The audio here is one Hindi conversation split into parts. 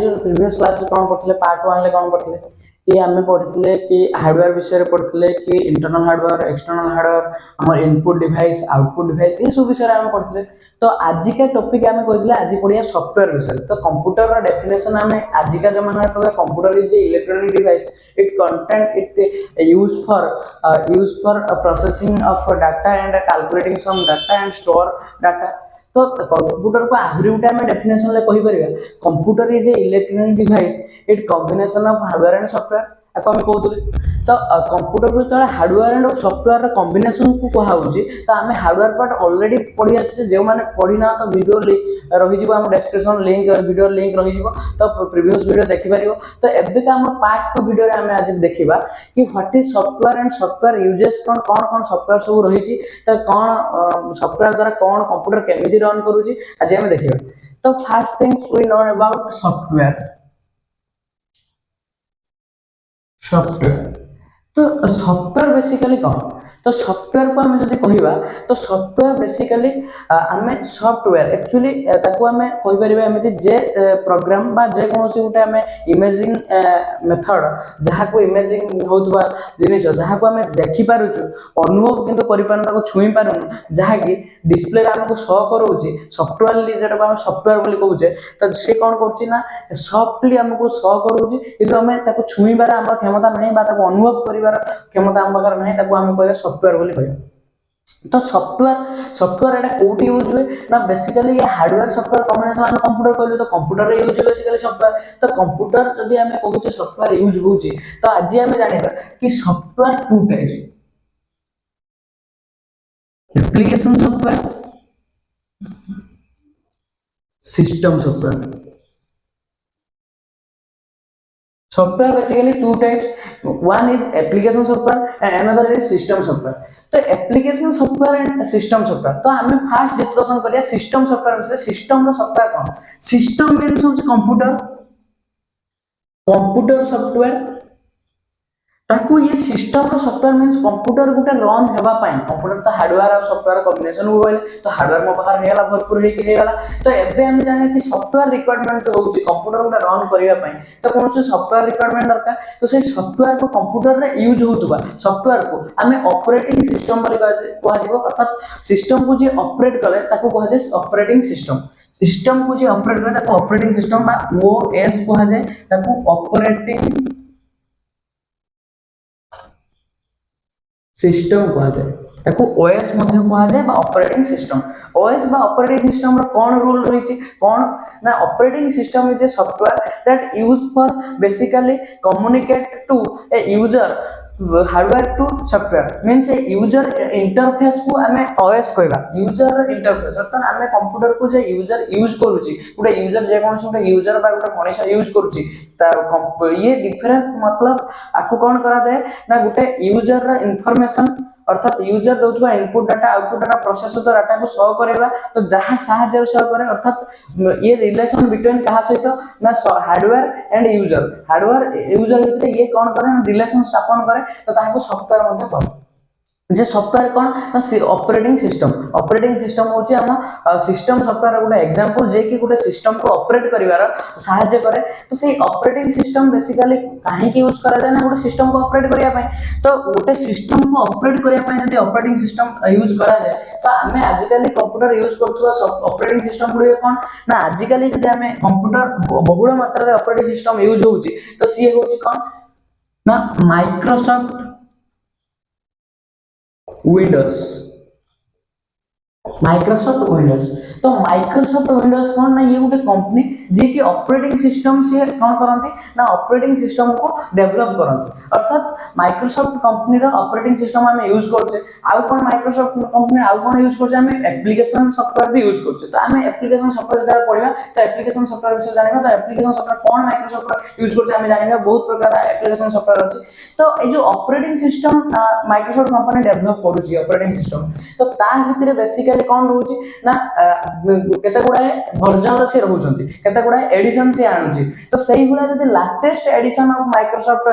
जो प्रीवियस क्लास में कौन पढ़ते पार्ट 1 ले कौन पढ़ते कि आम पढ़ते कि हार्डवेयर विषय पढ़ते कि इंटरनल हार्डवेयर एक्सटर्नल हार्डवेयर आम इनपुट डिवाइस आउटपुट डिवाइस ये सब विषय आम पढ़ते तो आज का टॉपिक आम कहते आज पढ़िया सॉफ्टवेयर विषय तो कंप्यूटर डेफिनेशन आम आज का जमाना computer is electronic device it content it used for processing of data and calculating some data and store data तो कंप्यूटर को आहुरी गोटे आम डेफिनेशन कही परिया computer is a electronic device it combination of hardware and software आपको हम कहते तो कंप्यूटर को जो हार्डवेयर एंड सॉफ्टवेयर कॉम्बिनेशन को कहुच्छी तो आम हार्डवेयर पार्ट ऑलरेडी पढ़ी आसे जो मैंने पढ़ी ना तो वीडियो रही आम डेस्क्रिप्शन लिंक वीडियो लिंक रही तो प्रीवियस वीडियो देखिपर तो एबे आम पार्ट 2 वीडियो आम आज देखा कि what is software and software uses कौन कौन कौन सॉफ्टवेयर सब रही तो कौन सॉफ्टवेयर द्वारा कौन कंप्यूटर केमी रन करुँच आज आम देखा तो first things we know about software तो सॉफ्टवेयर बेसिकली कौन तो सॉफ्टवेयर को आम जब कहवा तो सॉफ्टवेयर बेसिकली आम सॉफ्टवेयर एक्चुअली आम कहीपर एमती जे प्रोग्राम बा जेकोसी गोटे आम इमेजिंग मेथड जहाँ को इमेजिंग होता जिन जहाँ को आम देखिपुँ अनुभव किंतु कर छुई पारूँ जहाँकि डिस्प्ले आमको शो करोचे सॉफ्टवेयर जो आम सॉफ्टवेयर बोली कहूचे तो सी कौन करना सॉफ्टली आमको शो करोचे कि आम छुईबार आम क्षमता ना अनुभव कर क्षमता आम पाखे ना आम कह सॉफ्टवेयर बोली कह तो सॉफ्टवेयर एटा कोटी यूज हुए ना बेसिकली ये हार्डवेयर सॉफ्टवेयर कॉम्बिनेशन हम कंप्यूटर कहलु तो कंप्यूटर यूज हुए बेसिकली सॉफ्टवेयर तो कंप्यूटर जदि हम कहूचे सॉफ्टवेयर यूज होउची तो आज हम जानिबा कि software two types application software system software software basically two types one is application software and another is system software तो application software and system software तो आम फास्ट डिस्कशन करिया सिस्टम सॉफ्टवेयर विषय सिस्टम रो सॉफ्टवेयर कौन सिस्टम मीन्स होची कंप्यूटर सॉफ्टवेयर ताकू ये सिस्टम रो सॉफ्टवेयर मीन्स कंप्यूटर गुटे रन हेबा पाइन कंप्यूटर तो हार्डवेयर और सॉफ्टवेयर कॉम्बिनेशन हो गले तो हार्डवेयर मो बाहर हेला भरपूर हे गेला तो एबे हम जाने कि सॉफ्टवेयर रिक्वायरमेंट होउची कंप्यूटर गुटे रन करिया पाइन तो कौन से सॉफ्टवेयर रिक्वायरमेंट दरकार तो से सॉफ्टवेयर को कंप्यूटर रे यूज होतबा सॉफ्टवेयर को हमें ऑपरेटिंग सिस्टम बोली कहजिबो अर्थात सिस्टम को जे ऑपरेट करे ताको कहजे ऑपरेटिंग सिस्टम को जे ऑपरेट करे ताको ऑपरेटिंग सिस्टम बा ओएस कहजे ताको ऑपरेटिंग सिस्टम कहते ओएस कहुए ऑपरेटिंग सिस्टम ओएस बा ऑपरेटिंग सिस्टम कौन रूल रही कौन ना operating system is a software that use for basically communicate to a user hardware to software means a user interface को आम ओएस कहवा यूजर इंटरफेस अर्थात आम कंप्यूटर को जे यूजर यूज करुच्ची गोटे यूजर जेकोसी गोटे यूजर बा गोटे मनीष यूज करुच्ची ये डिफरेंस मतलब आपको कौन करा जाए ना गोटे यूजर रा इंफॉर्मेशन अर्थात यूजर दउथबा input data output data process होता डाटा को शो करेगा तो जहां साहाଯ୍य शो करे अर्थात ये रिलेशन बिटवीन कहा सहित ना हार्डवेयर एंड यूजर भितर ये कौन करे रिलेशन स्थापन करे तो ताको सॉफ्टवेयर मध्ये कहे जे सॉफ्टवेयर कौन ऑपरेटिंग सिस्टम होची हम सिस्टम सॉफ्टवेयर गोटे एग्जांपल जे कि गोटे सिस्टम को ऑपरेट करिवार सहायता करे तो से ऑपरेटिंग सिस्टम बेसिकली काहे की यूज करा जाय ना गोटे सिस्टम को ऑपरेट करिया पय तो गोटे सिस्टम को ऑपरेट करिया पय यदि ऑपरेटिंग सिस्टम यूज करा जाय तो हमें आजिकली कंप्यूटर यूज करथुवा ऑपरेटिंग सिस्टम गुडी कौन ना आजिकली जदि हमें कंप्यूटर बहुल मात्रा रे ऑपरेटिंग सिस्टम यूज होउची तो सी होची कौन ना माइक्रोसॉफ्ट विंडोज तो माइक्रोसॉफ्ट विंडोज कौन ना ये गोटे कंपनी जी की ऑपरेटिंग सिस्टम से कौन करती ना ऑपरेटिंग सिस्टम को डेवलप करती अर्थात माइक्रोसॉफ्ट कंपनी रो ऑपरेटिंग सिस्टम हम यूज करते आउ कौन माइक्रोसॉफ्ट कंपनी आउ कौन यूज करते हम एप्लीकेशन सॉफ्टवेयर भी यूज करते तो हम एप्लीकेशन सॉफ्टवेयर जब पढ़िबा तो एप्लीकेशन सॉफ्टवेयर विषय जानिबा तो एप्लीकेशन सॉफ्टवेयर कौन माइक्रोसॉफ्ट यूज करते हम जानिबा बहुत प्रकार एप्लीकेशन सॉफ्टवेयर अछि तो ए जो operating system Microsoft company develop करूची ऑपरेटिंग सिस्टम तो ता भितर बेसिकली कौन रहउची ना केते गुडा वर्जन से रहउचंती केते गुडा एडिशन से आनुची तो सही गुडा जदी latest edition of Microsoft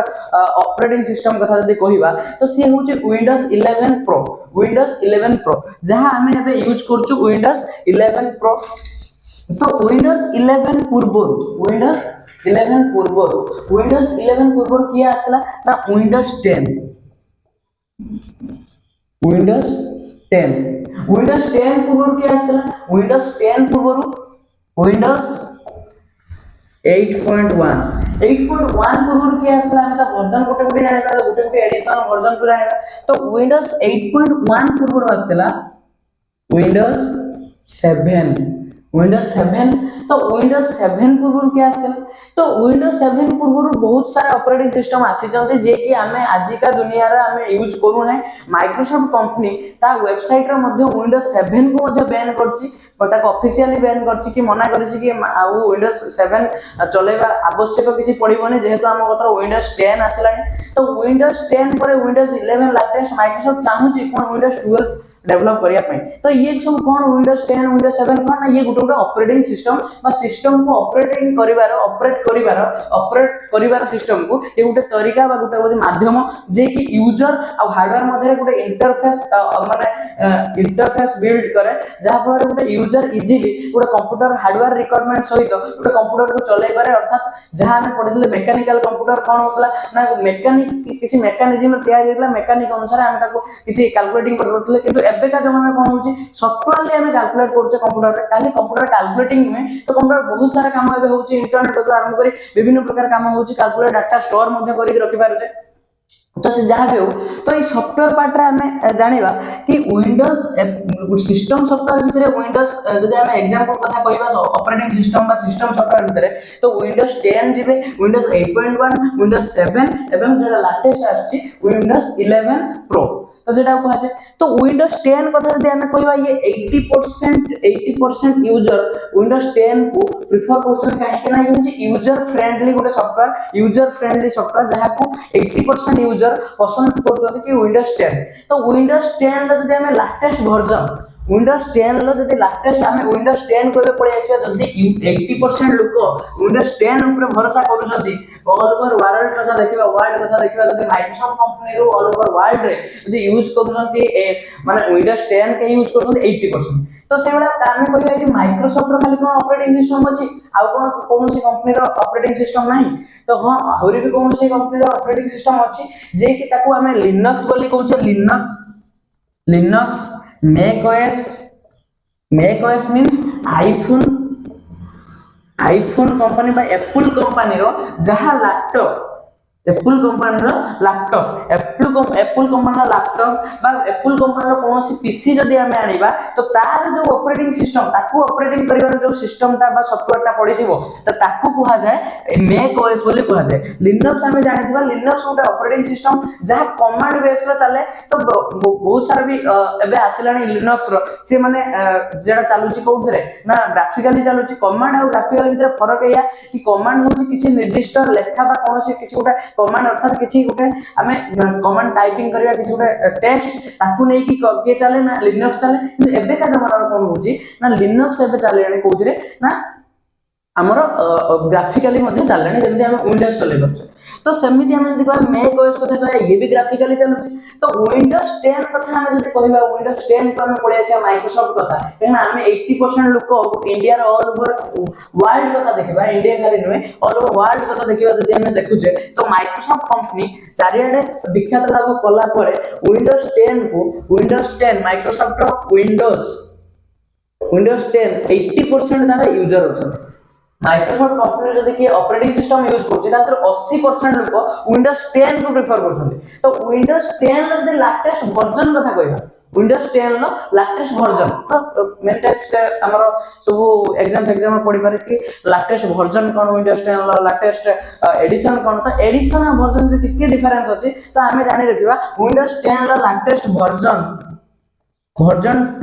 operating system कथा जदी कहिबा तो से होची विंडोज 11 प्रो जहां हमें एबे यूज करछु विंडोज 11 प्रो तो विंडोज 11 पूर्व विंडोज 11 पूर्व विंडोज 11 पूर्व किए आसला ना विंडोज 10 विंडोज 10 विंडोज 10 पूर्व किए आसला विंडोज 10 पूर्व विंडोज 8.1 8.1 पूर्व किए आसला हम वर्जन गोटे गोटे जानिबा गोटे गोटे एडिशन वर्जन पूरा जानिबा तो विंडोज 8.1 पूर्व आसला विंडोज 7 विंडोज 7 तो विंडोज 7 पूर्व क्या आसला तो विंडोज 7 पूर्व बहुत सारा ऑपरेटिंग सिस्टम आसी जंते जे कि हमें आज का दुनिया रे हमें यूज करू है माइक्रोसॉफ्ट कंपनी ता वेबसाइट रे मध्ये विंडोज 7 को मध्ये बैन करछि ताको ऑफिशियली बैन करछि कि मना करछि कि आ विंडोज 7 चलेबा आवश्यक किछि पड़िबोनी जेहेतु हम कतर विंडोज 10 आसला तो विंडोज 10 पर विंडोज 11 लेटेस्ट माइक्रोसॉफ्ट चाहूछि कोन विंडोज 12 डेवलप करिया पई तो ये सब कोन विंडोज 10 विंडोज 7 कोन ना ये गुटे गुटे ऑपरेटिंग सिस्टम बा सिस्टम को ऑपरेट करिवार सिस्टम को ये गुटे तरीका बा गुटे माध्यम जे कि यूजर आ हार्डवेयर मध्ये गुटे इंटरफेस बिल्ड करे जहा फल गुटे यूजर इजीली गुटे कंप्यूटर हार्डवेयर रिक्वायरमेंट सहित गुटे कंप्यूटर को चलाई पारे अर्थात जहा हमें पढिले मैकेनिकल कंप्यूटर कोन होतला ना मैकेनिक किछि मैकेनिज्म तैयार हेतला मैकेनिक अनुसार हम ताको किछि कैलकुलेटिंग करथले किंतु एबे का जमाना कोन होची सॉफ्टवेयर हमें कैलकुलेट करछे कंप्यूटर रे खाली कंप्यूटर कैलकुलेटिंग में तो कंप्यूटर बहुत सारा काम एबे होची इंटरनेट तो आरंभ करी विभिन्न प्रकार काम होची कैलकुलेट डाटा स्टोर मध्ये करी रखि पारछे तो से जहाँ भी हो तो ये सॉफ्टवेयर पार्ट रे हमें जानिबा कि विंडोज सिस्टम सॉफ्टवेयर भितर विंडोज जदि हम एग्जांपल कथा कहबा ऑपरेटिंग सिस्टम बा सिस्टम सॉफ्टवेयर भितर तो विंडोज 10 जिबे विंडोज 8.1 विंडोज 7 एवं जेटा लेटेस्ट आछि विंडोज 11 प्रो तो जेटा कहते तो विंडोज 10 कथा जदि हम कहबा ये 80% यूजर विंडोज 10 को प्रिफर करछन काहे कि ना ये यूजर फ्रेंडली गोटे सॉफ्टवेयर जहा को 80% यूजर पसंद करछन कि विंडोज 10 तो विंडोज 10 जदि हम लेटेस्ट वर्जन विंडोज 10 लो जदि लेटेस्ट हम विंडोज 10 को पळे आसीबा जदि 80% लोक विंडोज 10 ऊपर भरोसा करूछथि ऑल ओवर वर्ल्ड कथा देखिबा जदि माइक्रोसॉफ्ट कंपनी रो ऑल ओवर वर्ल्ड रे जदि यूज करूछथि माने विंडोज 10 के यूज करूछथि 80% तो सेबडा हम कहबा कि माइक्रोसॉफ्ट रो खाली कोन ऑपरेटिंग सिस्टम अछि आ कोन सी कंपनी रो ऑपरेटिंग सिस्टम नाही तो हां होरी भी कोन सी कंपनी रो ऑपरेटिंग सिस्टम अछि जे कि ताको हमें लिनक्स बोली कहउछे Linux Mac OS means iPhone company बा एप्पल कंपनी रो जहा लैपटॉप एप्पल कंपनी रो लैपटॉप एप्पल कंपनी रो लैपटॉप बा एप्पल कंपनी रो कोनोसी पीसी जदि हम आनिबा तो तार जो ऑपरेटिंग सिस्टम ताको ऑपरेटिंग करिवार जो सिस्टम ता बा सॉफ्टवेयर ता पडिथिबो तो ताको कुहा जाय Mac OS बोली कुहा जाय लिनक्स हमें जानिथिबा लिनक्स गोटे ऑपरेटिंग सिस्टम जहा कमांड बेस रो चले तो बहुत सारा भी एबे आसिलानी लिनक्स रो से माने जेडा चालुची कोउथरे ना ग्राफिकली चालुची कमांड और ग्राफिकल भीतर फरक या कि कमांड होची किछि निर्दिष्ट लेखा बा कोनोसी किछि गोटे कमांड अर्थात किछि गोटे हमें कमांड टाइपिंग करिया किछि गोटे टेक्स्ट ताकू नै कि के चले ना लिनक्स चले किंतु एबे का जमाना कोन होची ना लिनक्स एबे चले यानी कोउथरे ना हमर ग्राफिकली मध्ये चलने जेमति हम विंडोज चले बछ तो सेमिति हम जदि कहबा Mac OS कथा कहबा ये भी ग्राफिकली चलुची तो विंडोज 10 कथा हम जदि कहबा विंडोज 10 को हम पळे आछा माइक्रोसॉफ्ट कथा केना हम 80% लोक इंडिया रो ऑल ओवर वर्ल्ड कथा देखबा इंडिया खाली नुए ऑल ओवर वर्ल्ड कथा देखबा जदि हम देखुचे तो माइक्रोसॉफ्ट कंपनी चारियाडे विख्यात लाभ कला परे विंडोज 10 को विंडोज 10 माइक्रोसॉफ्ट रो विंडोज 10 80% तारा यूजर अछन माइक्रोसॉफ्ट कंपनी जदि कि ऑपरेटिंग सिस्टम यूज करछि तातर 80% लोक विंडोज 10 को प्रेफर करछन तो विंडोज 10 रो जे लेटेस्ट वर्जन कथा कहबा विंडोज 10 रो लेटेस्ट वर्जन तो मेन टेक्स्ट हमर सब एग्जाम पढि पारे कि लेटेस्ट वर्जन कोन विंडोज 10 रो लेटेस्ट एडिशन कोन तो एडिशन आ वर्जन रे टिके डिफरेंस अछि तो हमें जानि रखिबा विंडोज 10 रो latest version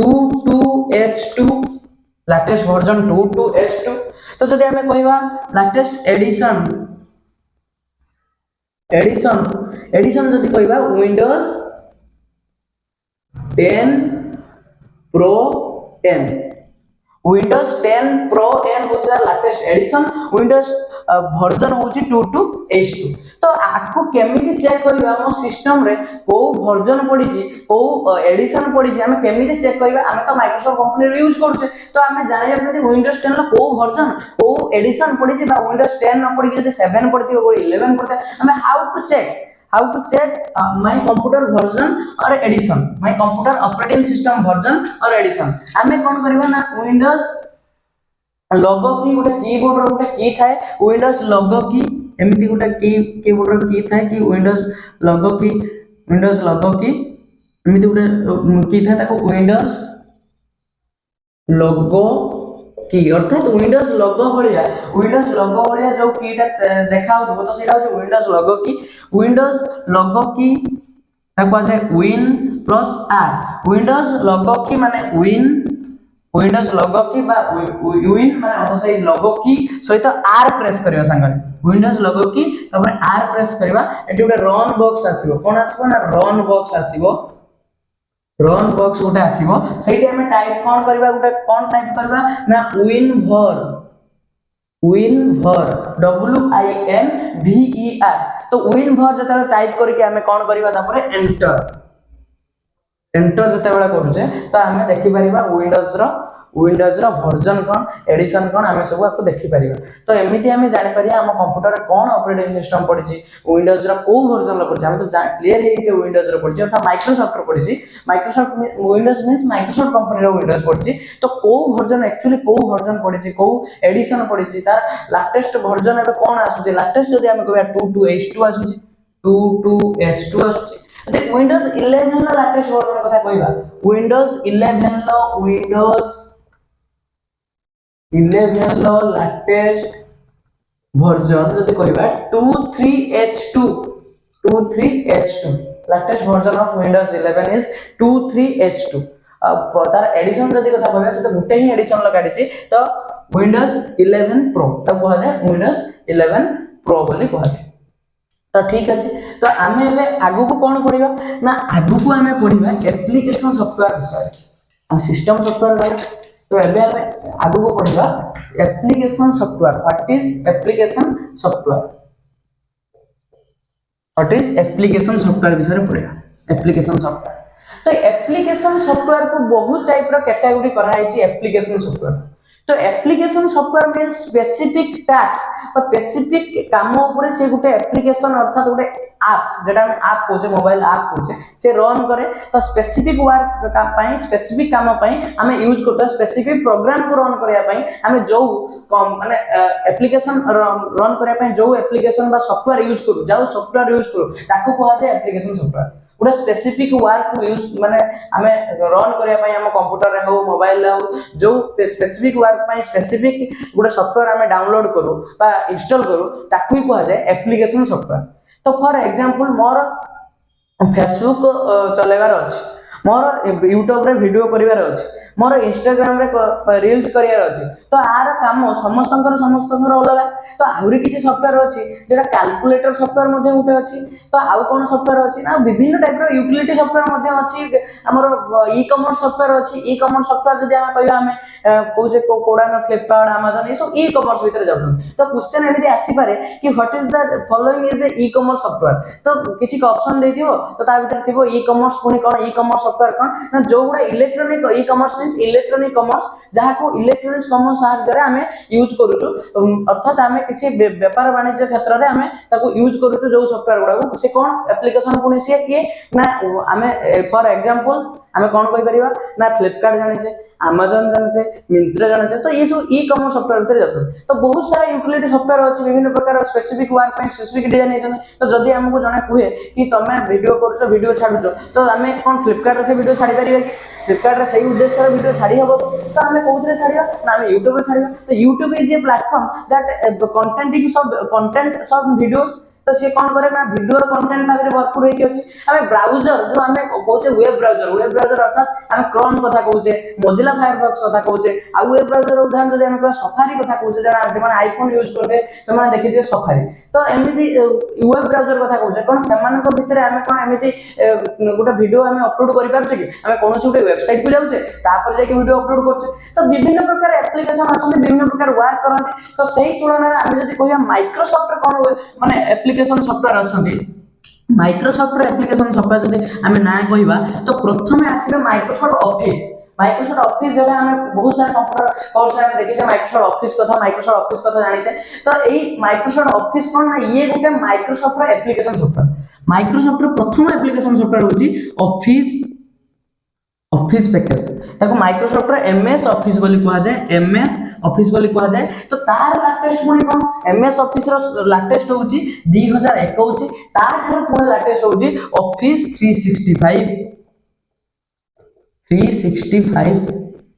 22H2 latest version 22H2 तो जदि हमें कहबा लेटेस्ट एडिशन जदि कहबा विंडोज 10 प्रो 10 विंडोज 10 प्रो 10 होची लेटेस्ट एडिशन विंडोज वर्जन होची 22H2 तो तो आपको केमिति चेक करबा हम सिस्टम रे को वर्जन पड़ी को एडिशन पड़ी हमें केमिति चेक करबा हमें तो माइक्रोसॉफ्ट कंपनी रे यूज करछे तो हमें जानिया जदी विंडोज 10 ला को वर्जन को एडिशन पड़ी बा विंडोज 10 न पड़ी जदी 7 पड़ती हो 11 पड़ता हमें how to check my computer version or edition my computer operating system version or edition हमें कौन करबा ना विंडोज लोगो की गोटे कीबोर्ड रो गोटे की थाए विंडोज लोगो की एमती गोटे कीबोर्ड रो की थाए कि विंडोज लोगो की एमती गोटे की थाए ताको विंडोज लोगो की अर्थात विंडोज लोगो भलिया जो कीटा देखा हो तो सेटा हो विंडोज लोगो की ताको आजे विन प्लस आर विंडोज लोगो की माने विंडोज लोगो की बा विन माने अतो से लोगो की सहित आर प्रेस करियो संगले विंडोज लोगो की तबरे आर प्रेस करबा एटी गोटे रन बॉक्स आसीबो कोन आसीबो ना रन बॉक्स आसीबो रन बॉक्स गोटे आसीबो सेठी हमें टाइप कोन करबा गोटे कोन टाइप करबा ना winvar winvar तो winvar जते टाइप करके हमें कोन करबा तापर एंटर जते बेला करूचे तो हमें देखि परिबा विंडोज रो वर्जन कोन एडिशन कोन हमें सब आपको देखि परिबा तो एमिति हमें जानि परिया हम कंप्यूटर रे कोन ऑपरेटिंग सिस्टम पड़िछि विंडोज रो को वर्जन लो पड़िछि हम तो क्लियर हे जे विंडोज रो पड़िछि अर्थात माइक्रोसॉफ्ट रो पड़िछि Microsoft Windows means Microsoft company रो विंडोज पड़िछि तो को वर्जन एक्चुअली को वर्जन पड़िछि को एडिशन पड़िछि तार लेटेस्ट वर्जन एबे कोन आसुछि लेटेस्ट जदि हम कहबा 22H2 आसुछि 22S2 आसुछि विंडोज 11 ला लेटेस्ट वर्जन कथा कहबा विंडोज 11 लो लेटेस्ट वर्जन जदि कहबा 23H2 latest version of Windows 11 is 23H2 अब तार एडिशन जदि कथा कहबा से गुटे ही एडिशन लगाडी छी तो विंडोज 11 प्रो तब कहा जाय विंडोज 11 प्रो बोली कहा जाय तो ठीक अछि तो आमे एबे आगु को कोन पढिबा ना आगु को आमे पढिबा एप्लीकेशन सॉफ्टवेयर विषय हम सिस्टम सॉफ्टवेयर तो एबे हमें आगु को पढिबा application software what is application software विषय पढिबा एप्लीकेशन सॉफ्टवेयर तो एप्लीकेशन सॉफ्टवेयर को बहुत टाइप रो कैटेगरी करा है एप्लीकेशन सॉफ्टवेयर तो application software means specific task और स्पेसिफिक काम ऊपर से गोटे एप्लीकेशन अर्थात गोटे ऐप जेटा हम ऐप कोचे मोबाइल ऐप कोचे से रन करे तो स्पेसिफिक वर्क का पई स्पेसिफिक काम पई हमें यूज करता स्पेसिफिक प्रोग्राम को रन करया पई हमें जो माने एप्लीकेशन रन करया पई जो एप्लीकेशन बा सॉफ्टवेयर यूज करू जाउ सॉफ्टवेयर यूज करू ताको कहै छै एप्लीकेशन सॉफ्टवेयर गोटे स्पेसिफिक वर्क को यूज माने हमें रन करया पई हम कंप्यूटर रे हो मोबाइल रे हो जो स्पेसिफिक वर्क पई स्पेसिफिक गोटे सॉफ्टवेयर हमें डाउनलोड करू बा इंस्टॉल करू ताकू ही कहै छै एप्लीकेशन सॉफ्टवेयर तो फॉर एग्जांपल मोर फेसबुक चलेबार अछि मोर यूट्यूब रे वीडियो करिवार अछि मोर इंस्टाग्राम रे रील्स करिवार अछि तो आर काम समस्तकर अलग तो आहुरी किछि सॉफ्टवेयर अछि जेटा कैलकुलेटर सॉफ्टवेयर मध्ये उठे अछि तो आउ कोन सॉफ्टवेयर अछि ना विभिन्न टाइप रो यूटिलिटी सॉफ्टवेयर मध्ये अछि हमर ई कॉमर्स सॉफ्टवेयर अछि ई कॉमर्स सॉफ्टवेयर जदि हम कहबा हमें कोजे कोडा न फ्लिपकार्ट अमेज़न ये सब ई कॉमर्स भीतर जाउछन तो क्वेश्चन एमि आसी पारे कि what is the following is a e commerce software तो किछि ऑप्शन दे दियो तो ता भीतर थिबो ई कॉमर्स पुनी कोन ई कॉमर्स सॉफ्टवेयर कोन ना जो गुडा electronic e commerce means electronic commerce जहा को इलेक्ट्रॉनिक कॉमर्स साहाय्य रे हमें यूज करूछु अर्थात हमें किछि व्यापार वाणिज्य क्षेत्र रे हमें ताको यूज करूछु जो सॉफ्टवेयर गुडा को से कोन एप्लीकेशन पुनी से कि ना हमें फॉर एग्जांपल हमें कोन कहि परिबा ना फ्लिपकार्ट जानि छे अमेज़न जानि छे मिंत्रा जानि छे तो ये सब ई कॉमर्स सॉफ्टवेयर भीतर जातो तो बहुत सारा यूटिलिटी सॉफ्टवेयर अछि विभिन्न प्रकार स्पेसिफिक वर्क पे स्पेसिफिक डिजाइन हेतन तो जदी हमको जने कहे कि तमे वीडियो करछो वीडियो छाडुछो तो हमें कोन फ्लिपकार्ट से वीडियो छाडी परिबा कि फ्लिपकार्ट रे सही उद्देश्य रे वीडियो छाडी हबो तो हमें कोउतरे छाडीबा ना हमें YouTube रे छाडीबा तो YouTube is a platform that content सब वीडियोस तो से कौन करे ना वीडियो कंटेंट ताकरे भरपूर होई अछि हमें ब्राउज़र जो हमें कहउछे वेब ब्राउज़र अर्थात हम क्रोम कथा कहउछे मोजिला फायरफॉक्स कथा कहउछे आ वेब ब्राउज़र उदाहरण जदि हम सफारी कथा कहउछे जरा जे माने आईफोन यूज करते से माने देखिजे सफारी तो एमती वेब ब्राउजर कथा कहूचे कौन से भितर आम कौन एमती गोटे वीडियो आम अपलोड कर पारे कि आम कौन गोटे वेबसाइट को जाऊे तापर जाके वीडियो अपलोड करछे तो विभिन्न प्रकार एप्लिकेशन अच्छा विभिन्न प्रकार वर्क करते तो सही तुलन में आम जब कह माइक्रोसॉफ्ट कौन माने एप्लिकेशन सॉफ्टवेयर अच्छा माइक्रोसॉफ्ट एप्लिकेशन सॉफ्टवेयर जब आम ना कहवा तो प्रथम आसवे माइक्रोसॉफ्ट ऑफिस जो हमें बहुत सारे कंप्यूटर कोर्स में देखिए माइक्रोसॉफ्ट ऑफिस कथा जानिछे तो यही माइक्रोसॉफ्ट ऑफिस कौन ना ये गोटे माइक्रोसॉफ्ट एप्लिकेशन सॉफ्टवेयर माइक्रोसॉफ्ट प्रथम एप्लिकेशन सॉफ्टवेयर होची ऑफिस पैकेज ताको माइक्रोसॉफ्ट एमएस ऑफिस बोली कहा जाए एमएस ऑफिस बोली कहा जाए तो तार लेटेस्ट पुणी कौन एमएस ऑफिस रो लेटेस्ट होची 2021 तार थार पुणी लेटेस्ट होची ऑफिस 365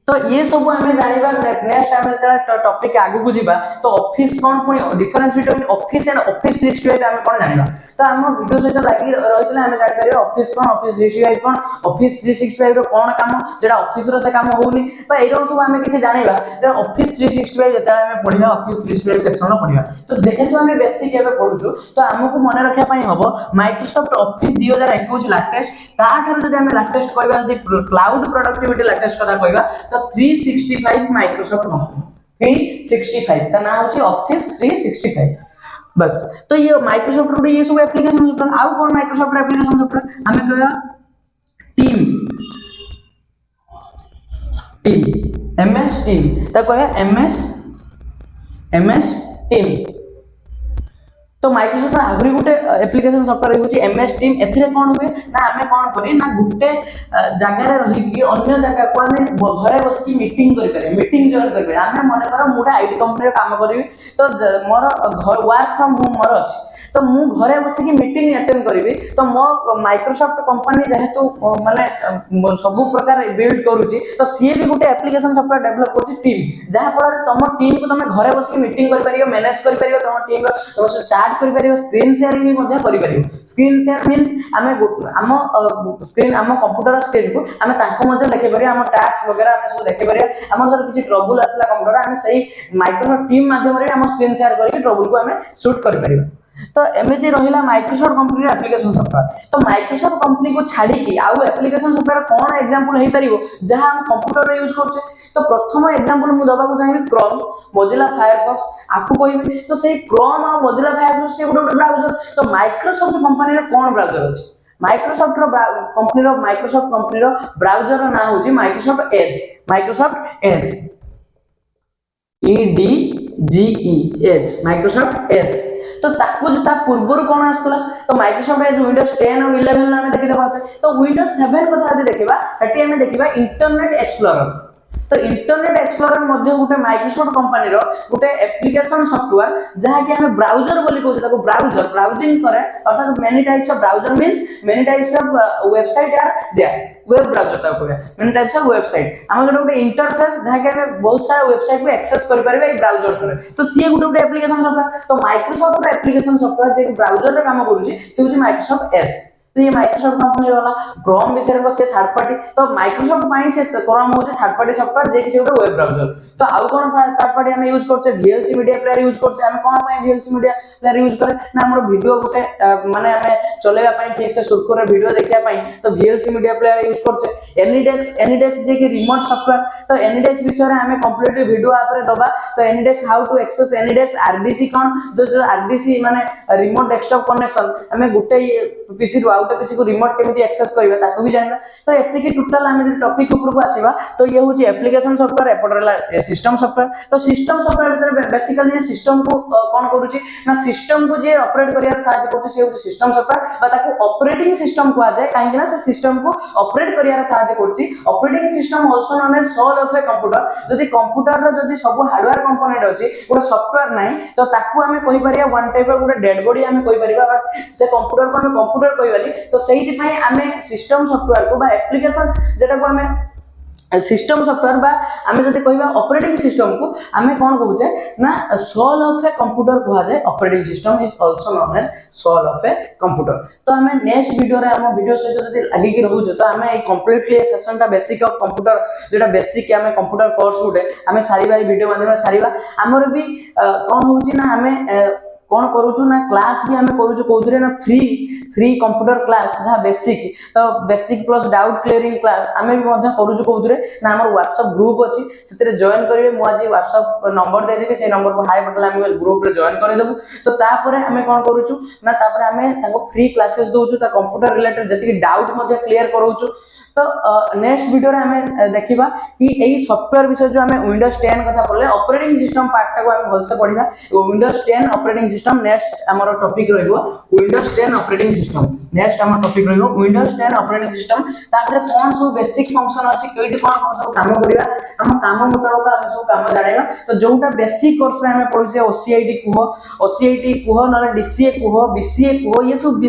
तो ये सब हमें जानिबा नेक्स्ट टाइम जरा टॉपिक आगु को जीवा तो ऑफिस कौन पुणी difference between office and office 365 हमें कौन जानिबा तो हम वीडियो सहित लगी रही हमें जान पारे ऑफिस कौन ऑफिस 365 कौन ऑफिस 365 रो कौन काम जेटा ऑफिस रो से काम होनी तो एरो सब हमें किछि जानिबा जे ऑफिस 365 जेता हमें पढिबा ऑफिस 365 सेक्शन रो पढिबा तो जेहेतु हमें बेसिक एबे पढुछु तो हमको मन रखिया पई हबो माइक्रोसॉफ्ट ऑफिस 2021 लेटेस्ट ता थार जदि हमें लेटेस्ट कहबा जदि क्लाउड प्रोडक्टिविटी लेटेस्ट कथा कहबा तो 365 माइक्रोसॉफ्ट कंपनी 365 ता ना होची ऑफिस 365 बस तो ये माइक्रोसॉफ्ट रे ये सब एप्लीकेशन सॉफ्टवेयर आउ कोन माइक्रोसॉफ्ट एप्लीकेशन सॉफ्टवेयर हमें कहया टीम एमएस टीम ता कहया एमएस टीम तो माइक्रोसॉफ्ट आगरी गोटे एप्लीकेशन सॉफ्टवेयर होची एमएस टीम एथिरे कोन हुए ना हमें कोन करी ना गुटे जगह रे रही कि अन्य जगह को हमें घरे बस की मीटिंग करि पारे मीटिंग जॉइन करि पारे हमें माने करो मुडा आईटी कंपनी रे काम करिवि तो मोर वर्क फ्रॉम होम मोर अछि तो मु घरे बस की मीटिंग अटेंड करिवि तो मो माइक्रोसॉफ्ट कंपनी जेहेतु माने सब प्रकार बिल्ड करूची तो सी भी गोटे एप्लीकेशन सॉफ्टवेयर डेवलप करची टीम जहां पर तुम टीम को तुम घरे बस की मीटिंग करि परियो मैनेज करि परियो तुम टीम तुम चैट करि परियो स्क्रीन शेयरिंग भी मध्य करि परियो स्क्रीन शेयर मींस हमें हम स्क्रीन हम कंप्यूटर स्क्रीन को हमें ताको मध्य देखि परियो हम टास्क वगैरह हमें सब देखि परियो हमर जब किछि ट्रबल आसला कंप्यूटर हमें सही माइक्रोसॉफ्ट टीम माध्यम रे हम स्क्रीन शेयर करके ट्रबल को हमें शूट करि परियो तो एमती रहिला माइक्रोसॉफ्ट कंपनी एप्लीकेशन सॉफ्टवेयर तो माइक्रोसॉफ्ट कंपनी को छाड़ी की आउ एप्लीकेशन सॉफ्टवेयर कौन एग्जांपल हे परिबो जहां हम कंप्यूटर रे यूज करछे तो प्रथम एग्जांपल मु दबा को चाहिए क्रोम मोजिला फायरफॉक्स आपको कहबे तो सेही क्रोम और मोजिला फायरफॉक्स से गोटे ब्राउजर तो माइक्रोसॉफ्ट कंपनी रे कौन ब्राउजर अछि माइक्रोसॉफ्ट कंपनी रो ब्राउजर रो नाम होची Microsoft Edge Edge Microsoft Edge तो ताकू ता पूर्वर कौन आसला तो माइक्रोसॉफ्ट एज विंडोज 10 और 11 में देखि दबा तो विंडोज 7 कथा यदि देखिबा एटी हम देखिबा इंटरनेट एक्सप्लोरर तो इंटरनेट एक्सप्लोरर मध्ये गोटे माइक्रोसॉफ्ट कंपनी रो गोटे एप्लीकेशन सॉफ्टवेयर जहा कि हम ब्राउजर बोली कहू ताको ब्राउजर ब्राउजिंग करे अर्थात many types of browser means many types of website R there web browser ताको मेनी टाइप्स ऑफ वेबसाइट हम गोटे इंटरफेस जहा कि हम बहुत सारा वेबसाइट को एक्सेस कर परबे ए ब्राउजर करे तो सी गोटे एप्लीकेशन सॉफ्टवेयर तो माइक्रोसॉफ्ट रो एप्लीकेशन सॉफ्टवेयर जे ब्राउजर रे काम करूची से होची माइक्रोसॉफ्ट एज तो ये माइक्रोसॉफ्ट कंपनी वाला क्रोम विषय को से थर्ड पार्टी तो माइक्रोसॉफ्ट पाई से क्रोम होचे थर्ड पार्टी सॉफ्टवेयर जे कि से वेब ब्राउजर तो आउ कोन थर्ड पार्टी हम यूज करछे VLC मीडिया प्लेयर यूज करछे हम कोन पाई VLC मीडिया प्लेयर यूज करे ना हमर वीडियो गोटे माने हमें चलेबा पाई ठीक से शूट करे वीडियो देखिया पाई तो VLC मीडिया प्लेयर यूज करछे एनिडेक्स जे कि रिमोट सॉफ्टवेयर तो एनिडेक्स विषय रे हमें कंप्लीटली वीडियो आप रे दबा तो एनिडेक्स हाउ टू एक्सेस एनिडेक्स RDC कोन जो RDC माने रिमोट डेस्कटॉप कनेक्शन हमें गोटे पीसी रु आउट पीसी को रिमोट केमिति एक्सेस करबा ताको भी जानबा तो एते की टोटल हम टॉपिक ऊपर को आसीबा तो ये होची एप्लीकेशन सॉफ्टवेयर एपडरला सिस्टम सॉफ्टवेयर तो सिस्टम सॉफ्टवेयर भीतर बेसिकली ये सिस्टम को कोन करूची ना सिस्टम को जे ऑपरेट करिया सहायता करते से होची सिस्टम सॉफ्टवेयर बा ताको ऑपरेटिंग सिस्टम को आ जाए काहे ना से सिस्टम को ऑपरेट करिया सहायता करती operating system also known as soul of a computer जदी कंप्यूटर रो जदी सब हार्डवेयर कंपोनेंट अछि ओटा सॉफ्टवेयर नाही तो ताको हमें कहि परिया वन टाइप ऑफ गोटे डेड बॉडी हमें कहि परिबा बट से कंप्यूटर को हमें कंप्यूटर कहिबाली तो सेही पई हमें सिस्टम सॉफ्टवेयर को बा एप्लीकेशन जेटा को हमें सिस्टम सॉफ्टवेयर बा हमें जदी कहबा ऑपरेटिंग सिस्टम को हमें कोन कहूचे ना सोल ऑफ ए कंप्यूटर कहा जाए operating system is also known as soul of a computer तो हमें नेक्स्ट वीडियो रे हम वीडियो से जदी लागी कि रहू तो हमें कंप्लीटली सेशन ता बेसिक ऑफ कंप्यूटर जेटा बेसिक हमें कंप्यूटर कोर्स उठे हमें सारीबा वीडियो माध्यम सारीबा हमर भी कोन होची ना हमें कौन करूँ ना क्लास भी आम करूँ ना फ्री फ्री कंप्यूटर क्लास जहाँ बेसिक तो basic plus doubt clearing class आम भी करूँ कौन ना आम व्हाट्सएप ग्रुप अच्छी से जॉइन करेंगे मुझे व्हाट्सएप नंबर देदेवी से नंबर को हाई पटेल आम ग्रुप रे जॉइन करदेबू तो तापर आम कौन करूँ ना तापर आम फ्री क्लासेस दौचु कंप्यूटर रिलेटेड जी डाउट क्लियर कराऊँ तो नेक्स्ट वीडियो रे हमें देखिबा कि एई सॉफ्टवेयर विषय जो हमें विंडोज 10 कथा बोले ऑपरेटिंग सिस्टम पार्ट टाको हम भलसे पढिबा विंडोज 10 ऑपरेटिंग सिस्टम नेक्स्ट हमर टॉपिक रहइबो विंडोज 10 ऑपरेटिंग सिस्टम नेक्स्ट हमर टॉपिक रहइबो विंडोज 10 ऑपरेटिंग सिस्टम तापर कोन सब बेसिक फंक्शन अछि केइट कोन सब काम करिबा हम काम मुताबिक हम सब काम जानिबा तो जोटा बेसिक कोर्स रे हमें पढुचे ओसीआईटी कुहो न डीसीए कुहो बीसीए कुहो ये सब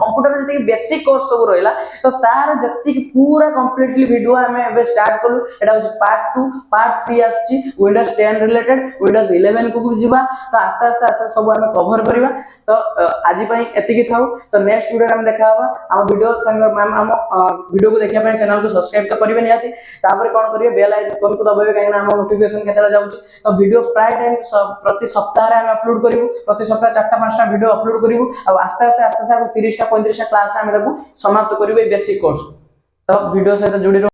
कंप्यूटर जे बेसिक कोर्स सब रहइला तो तार जति पूरा कंप्लीटली वीडियो हमें एबे स्टार्ट करू एटा हो पार्ट 2 पार्ट 3 आछि विंडोज 10 रिलेटेड विंडोज 11 को जिबा तो आस्ते आस्ते सब हमें कवर करबा तो आज पई एतिकी थाउ तो नेक्स्ट वीडियो हम देखा हबा हम वीडियो संग मैम हम वीडियो को देखिया पई चैनल को सब्सक्राइब तो करिवे नियाती तापर कोन करिवे बेल आइकन को दबावे काहे ना हम नोटिफिकेशन केतला जाउछ तो वीडियो प्राय टाइम प्रति सप्ताह रे हम अपलोड करिवु प्रति सप्ताह 4-5टा वीडियो अपलोड करिवु आ आस्ते आस्ते 30टा 35टा क्लास हम समाप्त करिवे बेसिक कोर्स तो वीडियो सहित जुड़ी